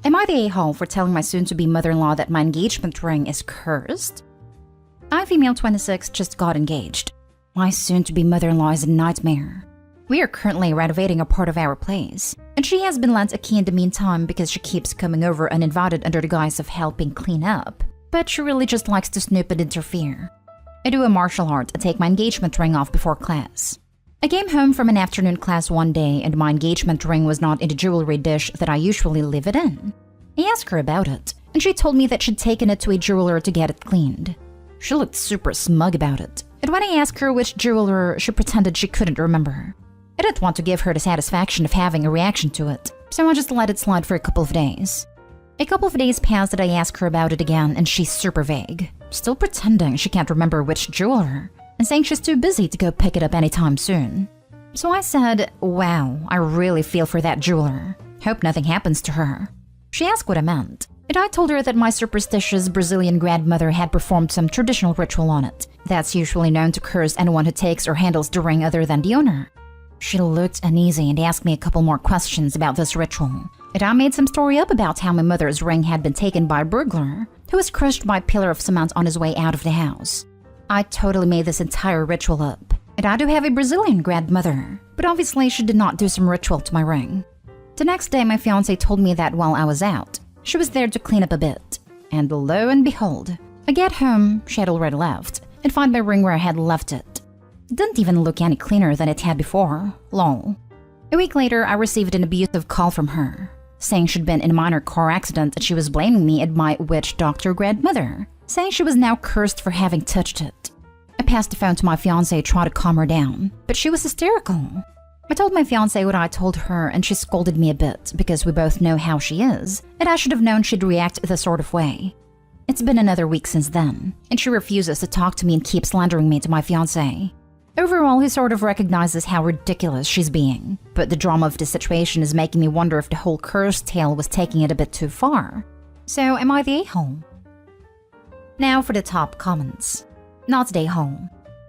Am I the a-hole for telling my soon-to-be mother-in-law that my engagement ring is cursed? I, female 26, just got engaged. My soon-to-be mother-in-law is a nightmare. We are currently renovating a part of our place, and she has been lent a key in the meantime because she keeps coming over uninvited under the guise of helping clean up. But she really just likes to snoop and interfere. I do a martial art and take my engagement ring off before class. I came home from an afternoon class one day and my engagement ring was not in the jewelry dish that I usually leave it in. I asked her about it, and she told me that she'd taken it to a jeweler to get it cleaned. She looked super smug about it, and when I asked her which jeweler, she pretended she couldn't remember. I didn't want to give her the satisfaction of having a reaction to it, so I just let it slide for a couple of days. A couple of days passed and I asked her about it again, and she's super vague, still pretending she can't remember which jeweler, and saying she's too busy to go pick it up anytime soon. So I said, wow, I really feel for that jeweler. Hope nothing happens to her. She asked what I meant, and I told her that my superstitious Brazilian grandmother had performed some traditional ritual on it that's usually known to curse anyone who takes or handles the ring other than the owner. She looked uneasy and asked me a couple more questions about this ritual, and I made some story up about how my mother's ring had been taken by a burglar who was crushed by a pillar of cement on his way out of the house. I totally made this entire ritual up, and I do have a Brazilian grandmother, but obviously she did not do some ritual to my ring. The next day my fiancé told me that while I was out, she was there to clean up a bit, and lo and behold, I get home, she had already left, and find my ring where I had left it. It didn't even look any cleaner than it had before, lol. A week later, I received an abusive call from her, saying she'd been in a minor car accident and she was blaming me and my witch doctor grandmother, saying she was now cursed for having touched it. I passed the phone to my fiancé, tried to calm her down, but she was hysterical. I told my fiancé what I told her and she scolded me a bit because we both know how she is, and I should have known she'd react this sort of way. It's been another week since then, and she refuses to talk to me and keeps slandering me to my fiancé. Overall, he sort of recognizes how ridiculous she's being, but the drama of the situation is making me wonder if the whole curse tale was taking it a bit too far. So, am I the a-hole? Now for the top comments. Not the a-hole.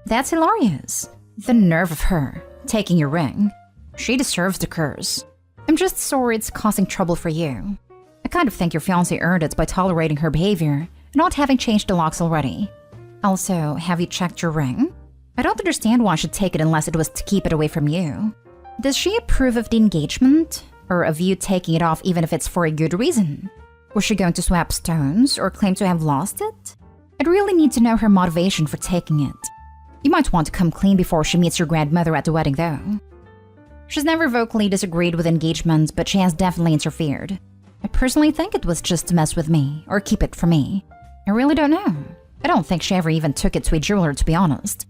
That's hilarious. The nerve of her, taking your ring. She deserves the curse. I'm just sorry it's causing trouble for you. I kind of think your fiancé earned it by tolerating her behavior and not having changed the locks already. Also, have you checked your ring? I don't understand why I should take it unless it was to keep it away from you. Does she approve of the engagement? Or of you taking it off even if it's for a good reason? Was she going to swap stones or claim to have lost it? I'd really need to know her motivation for taking it. You might want to come clean before she meets your grandmother at the wedding though. She's never vocally disagreed with engagement, but she has definitely interfered. I personally think it was just to mess with me, or keep it for me. I really don't know. I don't think she ever even took it to a jeweler, to be honest.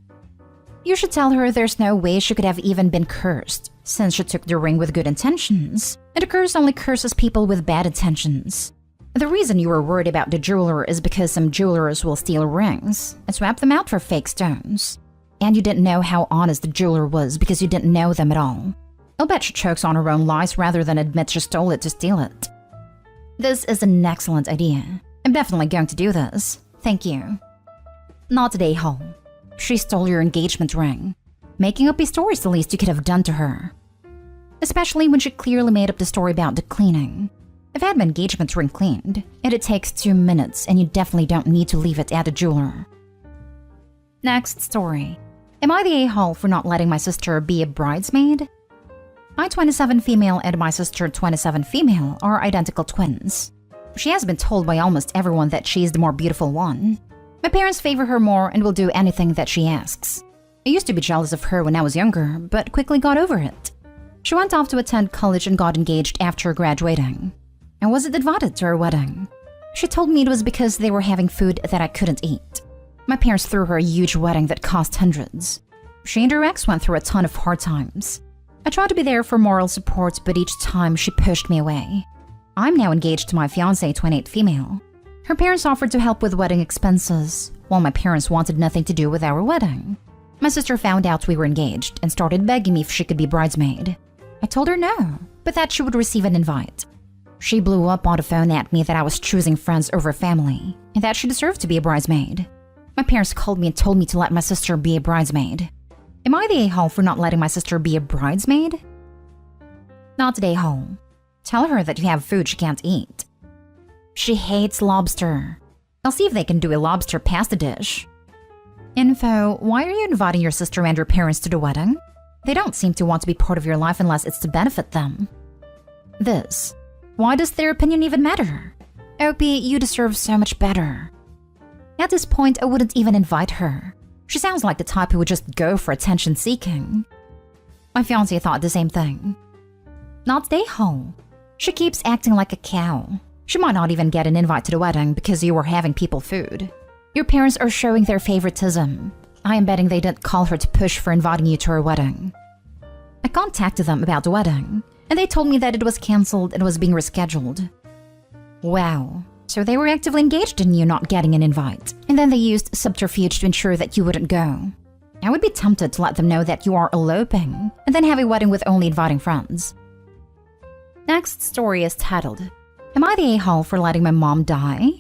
You should tell her there's no way she could have even been cursed, since she took the ring with good intentions, and a curse only curses people with bad intentions. The reason you were worried about the jeweler is because some jewelers will steal rings and swap them out for fake stones. And you didn't know how honest the jeweler was because you didn't know them at all. I'll bet she chokes on her own lies rather than admit she stole it to steal it. This is an excellent idea. I'm definitely going to do this. Thank you. Not today, Hall. She stole your engagement ring. Making up a story is the least you could have done to her. Especially when she clearly made up the story about the cleaning. I've had my engagement ring cleaned, and it takes 2 minutes, and you definitely don't need to leave it at a jeweler. Next story. Am I the a-hole for not letting my sister be a bridesmaid? My 27 female and my sister 27 female are identical twins. She has been told by almost everyone that she's the more beautiful one. My parents favor her more and will do anything that she asks. I used to be jealous of her when I was younger, but quickly got over it. She went off to attend college and got engaged after graduating. I wasn't invited to her wedding. She told me it was because they were having food that I couldn't eat. My parents threw her a huge wedding that cost hundreds. She and her ex went through a ton of hard times. I tried to be there for moral support, but each time she pushed me away. I'm now engaged to my fiancé, 28 female. Her parents offered to help with wedding expenses, while my parents wanted nothing to do with our wedding. My sister found out we were engaged and started begging me if she could be bridesmaid. I told her no, but that she would receive an invite. She blew up on the phone at me that I was choosing friends over family, and that she deserved to be a bridesmaid. My parents called me and told me to let my sister be a bridesmaid. Am I the a-hole for not letting my sister be a bridesmaid? Not the a-hole. Tell her that you have food she can't eat. She hates lobster. I'll see if they can do a lobster pasta dish. Info, why are you inviting your sister and your parents to the wedding? They don't seem to want to be part of your life unless it's to benefit them. This, why does their opinion even matter? Opie, you deserve so much better. At this point, I wouldn't even invite her. She sounds like the type who would just go for attention seeking. My fiancé thought the same thing. Not the a-hole. She keeps acting like a cow. She might not even get an invite to the wedding because you were having people food. Your parents are showing their favoritism. I am betting they didn't call her to push for inviting you to her wedding. I contacted them about the wedding, and they told me that it was cancelled and was being rescheduled. Wow. So they were actively engaged in you not getting an invite, and then they used subterfuge to ensure that you wouldn't go. I would be tempted to let them know that you are eloping, and then have a wedding with only inviting friends. Next story is titled, Am I the a-hole for letting my mom die?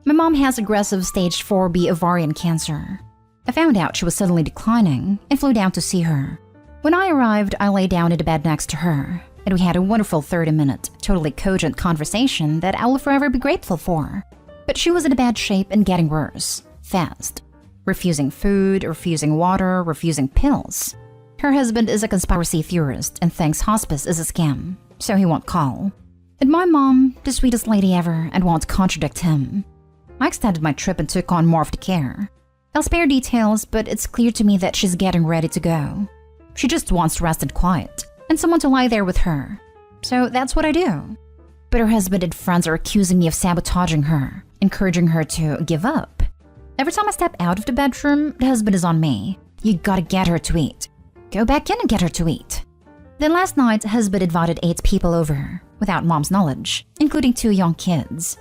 My mom has aggressive stage 4B ovarian cancer. I found out she was suddenly declining and flew down to see her. When I arrived, I lay down in the bed next to her, and we had a wonderful 30-minute, totally cogent conversation that I will forever be grateful for. But she was in a bad shape and getting worse, fast. Refusing food, refusing water, refusing pills. Her husband is a conspiracy theorist and thinks hospice is a scam, so he won't call. And my mom, the sweetest lady ever, and won't contradict him. I extended my trip and took on more of the care. I'll spare details, but it's clear to me that she's getting ready to go. She just wants rest and quiet, and someone to lie there with her. So that's what I do. But her husband and friends are accusing me of sabotaging her, encouraging her to give up. Every time I step out of the bedroom, the husband is on me. You gotta get her to eat. Go back in and get her to eat. Then last night, husband invited 8 people over, without mom's knowledge, including 2 young kids.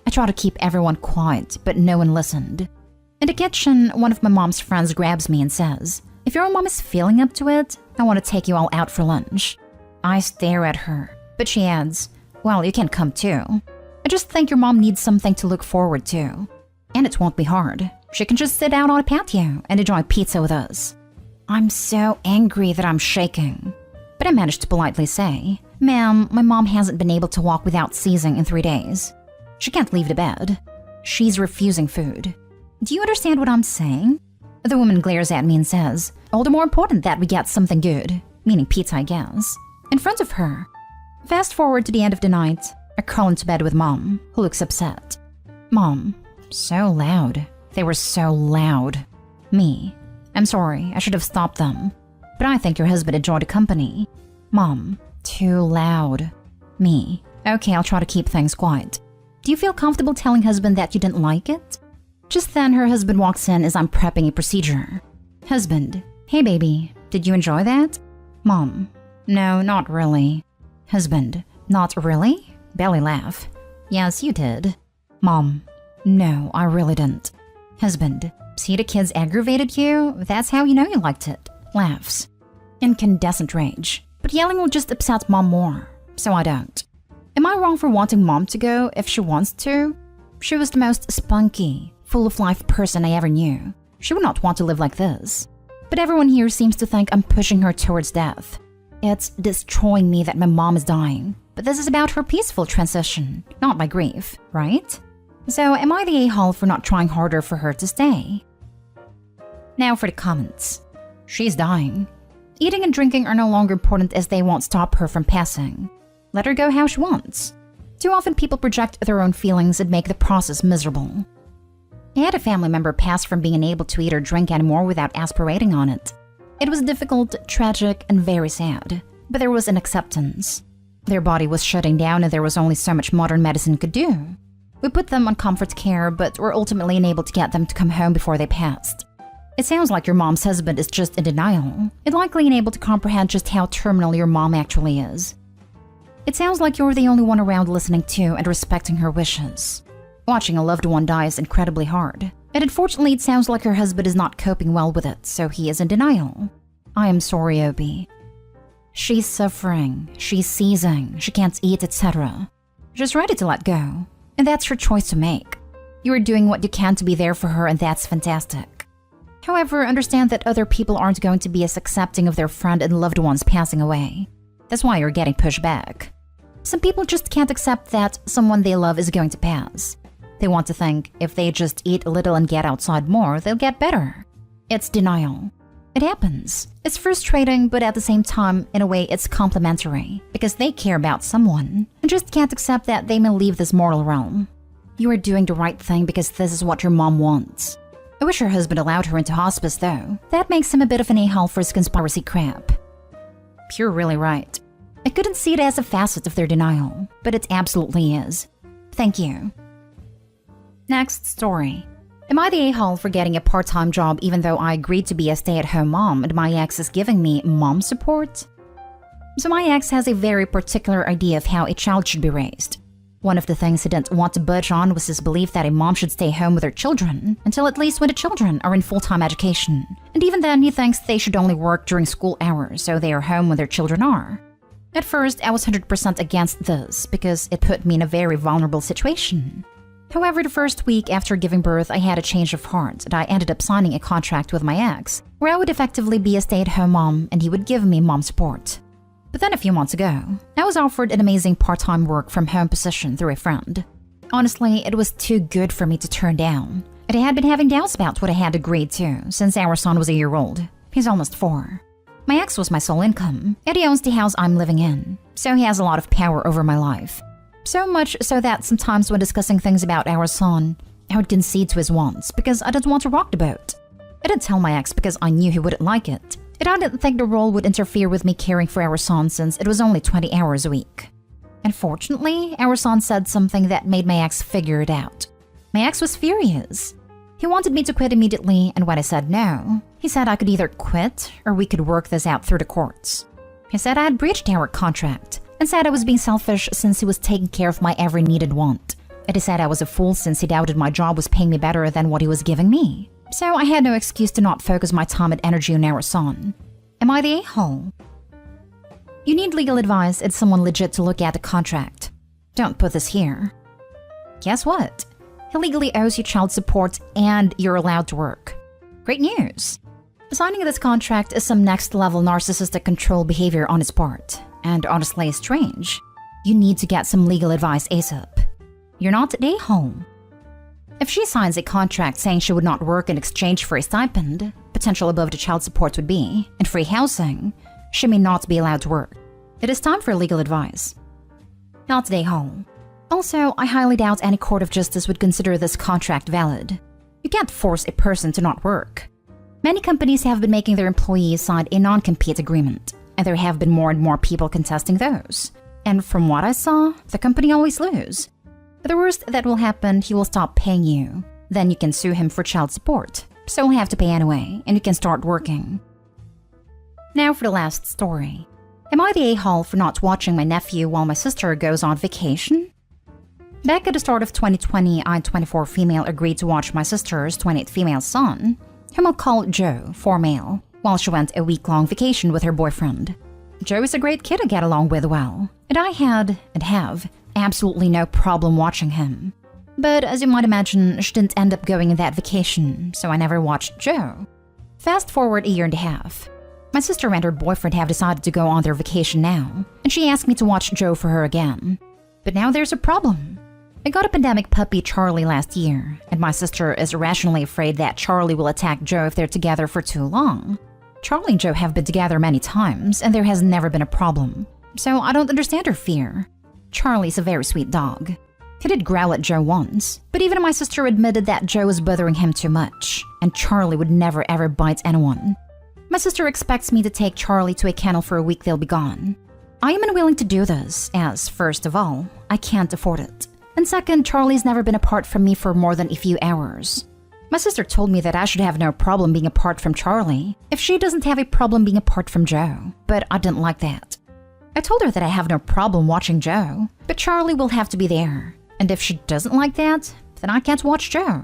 I tried to keep everyone quiet, but no one listened. In the kitchen, one of my mom's friends grabs me and says, If your mom is feeling up to it, I want to take you all out for lunch. I stare at her, but she adds, Well, you can come too. I just think your mom needs something to look forward to. And it won't be hard. She can just sit out on a patio and enjoy pizza with us. I'm so angry that I'm shaking. But I managed to politely say, Ma'am, my mom hasn't been able to walk without seizing in 3 days. She can't leave the bed. She's refusing food. Do you understand what I'm saying? The woman glares at me and says, All the more important that we get something good, meaning pizza, I guess, in front of her. Fast forward to the end of the night, I crawl into bed with Mom, who looks upset. Mom, so loud. They were so loud. Me, I'm sorry, I should have stopped them. But I think your husband enjoyed the company. Mom, too loud. Me, okay, I'll try to keep things quiet. Do you feel comfortable telling husband that you didn't like it? Just then, her husband walks in as I'm prepping a procedure. Husband, hey baby, did you enjoy that? Mom, no, not really. Husband, not really? Belly laugh. Yes, you did. Mom, no, I really didn't. Husband, see the kids aggravated you? That's how you know you liked it. Laughs. Incandescent rage. But yelling will just upset Mom more, so I don't. Am I wrong for wanting Mom to go if she wants to? She was the most spunky, full of life person I ever knew. She would not want to live like this. But everyone here seems to think I'm pushing her towards death. It's destroying me that my mom is dying. But this is about her peaceful transition, not my grief, right? So am I the a-hole for not trying harder for her to stay? Now for the comments. She's dying. Eating and drinking are no longer important as they won't stop her from passing. Let her go how she wants. Too often people project their own feelings and make the process miserable. I had a family member pass from being unable to eat or drink anymore without aspirating on it. It was difficult, tragic, and very sad, but there was an acceptance. Their body was shutting down and there was only so much modern medicine could do. We put them on comfort care, but were ultimately unable to get them to come home before they passed. It sounds like your mom's husband is just in denial, and likely unable to comprehend just how terminal your mom actually is. It sounds like you're the only one around listening to and respecting her wishes. Watching a loved one die is incredibly hard, and unfortunately it sounds like her husband is not coping well with it, so he is in denial. I am sorry, Opie. She's suffering, she's seizing, she can't eat, etc. Just ready to let go, and that's her choice to make. You are doing what you can to be there for her, and that's fantastic. However, understand that other people aren't going to be as accepting of their friend and loved ones passing away. That's why you're getting pushed back. Some people just can't accept that someone they love is going to pass. They want to think if they just eat a little and get outside more, they'll get better. It's denial. It happens. It's frustrating, but at the same time, in a way, it's complimentary because they care about someone and just can't accept that they may leave this mortal realm. You are doing the right thing because this is what your mom wants. I wish her husband allowed her into hospice, though. That makes him a bit of an a-hole for his conspiracy crap. You're really right. I couldn't see it as a facet of their denial, but it absolutely is. Thank you. Next story. Am I the a-hole for getting a part-time job even though I agreed to be a stay-at-home mom and my ex is giving me mom support? So my ex has a very particular idea of how a child should be raised. One of the things he didn't want to budge on was his belief that a mom should stay home with her children until at least when the children are in full-time education. And even then, he thinks they should only work during school hours so they are home when their children are. At first, I was 100% against this because it put me in a very vulnerable situation. However, the first week after giving birth, I had a change of heart and I ended up signing a contract with my ex where I would effectively be a stay-at-home mom and he would give me mom support. But then a few months ago, I was offered an amazing part-time work-from-home position through a friend. Honestly, it was too good for me to turn down. And I had been having doubts about what I had agreed to since our son was a year old. He's almost 4. My ex was my sole income, and he owns the house I'm living in, so he has a lot of power over my life. So much so that sometimes when discussing things about our son, I would concede to his wants because I didn't want to rock the boat. I didn't tell my ex because I knew he wouldn't like it, and I didn't think the role would interfere with me caring for our son since it was only 20 hours a week. Unfortunately, our son said something that made my ex figure it out. My ex was furious. He wanted me to quit immediately, and when I said no, he said I could either quit or we could work this out through the courts. He said I had breached our contract and said I was being selfish since he was taking care of my every needed want. And he said I was a fool since he doubted my job was paying me better than what he was giving me. So I had no excuse to not focus my time and energy on our son. Am I the a-hole? You need legal advice and someone legit to look at the contract. Don't put this here. Guess what? He legally owes you child support and you're allowed to work. Great news! Signing this contract is some next-level narcissistic control behavior on his part, and honestly strange. You need to get some legal advice ASAP. You're not the a-hole. If she signs a contract saying she would not work in exchange for a stipend, potential above the child support would be, and free housing, she may not be allowed to work. It is time for legal advice. Not the a-hole. Also, I highly doubt any court of justice would consider this contract valid. You can't force a person to not work. Many companies have been making their employees sign a non-compete agreement, and there have been more and more people contesting those. And from what I saw, the company always lose. The worst that will happen, he will stop paying you. Then you can sue him for child support, so he'll have to pay anyway, and you can start working. Now for the last story. Am I the a-hole for not watching my nephew while my sister goes on vacation? Back at the start of 2020, I, 24 female, agreed to watch my sister's 28 female son, whom I'll call Joe, 4 male, while she went a week-long vacation with her boyfriend. Joe is a great kid to get along with well, and I had, and have, absolutely no problem watching him. But as you might imagine, she didn't end up going on that vacation, so I never watched Joe. Fast forward a year and a half. My sister and her boyfriend have decided to go on their vacation now, and she asked me to watch Joe for her again. But now there's a problem. I got a pandemic puppy Charlie last year, and my sister is irrationally afraid that Charlie will attack Joe if they're together for too long. Charlie and Joe have been together many times, and there has never been a problem. So I don't understand her fear. Charlie's a very sweet dog. He did growl at Joe once, but even my sister admitted that Joe was bothering him too much, and Charlie would never ever bite anyone. My sister expects me to take Charlie to a kennel for a week they'll be gone. I am unwilling to do this, as, first of all, I can't afford it. And second, Charlie's never been apart from me for more than a few hours. My sister told me that I should have no problem being apart from Charlie if she doesn't have a problem being apart from Joe, but I didn't like that. I told her that I have no problem watching Joe, but Charlie will have to be there. And if she doesn't like that, then I can't watch Joe.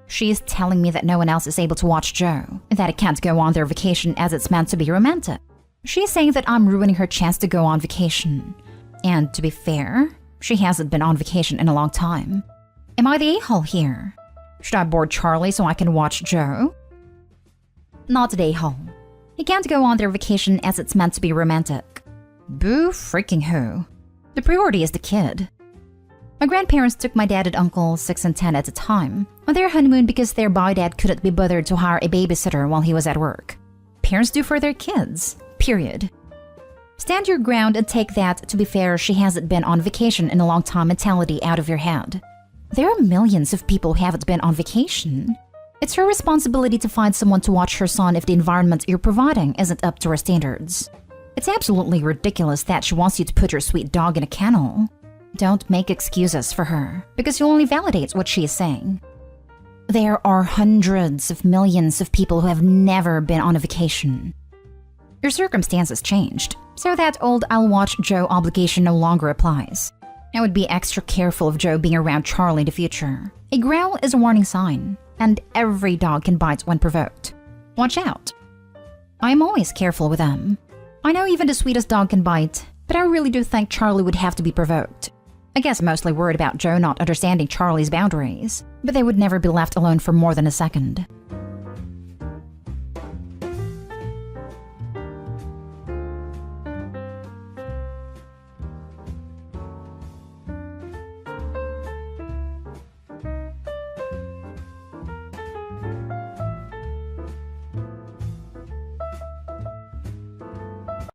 She is telling me that no one else is able to watch Joe, and that I can't go on their vacation as it's meant to be romantic. She is saying that I'm ruining her chance to go on vacation. And to be fair, she hasn't been on vacation in a long time. Am I the a-hole here? Should I board Charlie so I can watch Joe? Not the a-hole. He can't go on their vacation as it's meant to be romantic. Boo freaking who. The priority is the kid. My grandparents took my dad and uncle, 6 and 10 at the time, on their honeymoon because their boy dad couldn't be bothered to hire a babysitter while he was at work. Parents do for their kids, period. Stand your ground and take that, to be fair, she hasn't been on vacation in a long time mentality out of your head. There are millions of people who haven't been on vacation. It's her responsibility to find someone to watch her son if the environment you're providing isn't up to her standards. It's absolutely ridiculous that she wants you to put your sweet dog in a kennel. Don't make excuses for her, because you'll only validate what she is saying. There are hundreds of millions of people who have never been on a vacation. Your circumstances changed, so that old "I'll watch Joe" obligation no longer applies. I would be extra careful of Joe being around Charlie in the future. A growl is a warning sign, and every dog can bite when provoked. Watch out. I am always careful with them. I know even the sweetest dog can bite, but I really do think Charlie would have to be provoked. I guess mostly worried about Joe not understanding Charlie's boundaries, but they would never be left alone for more than a second.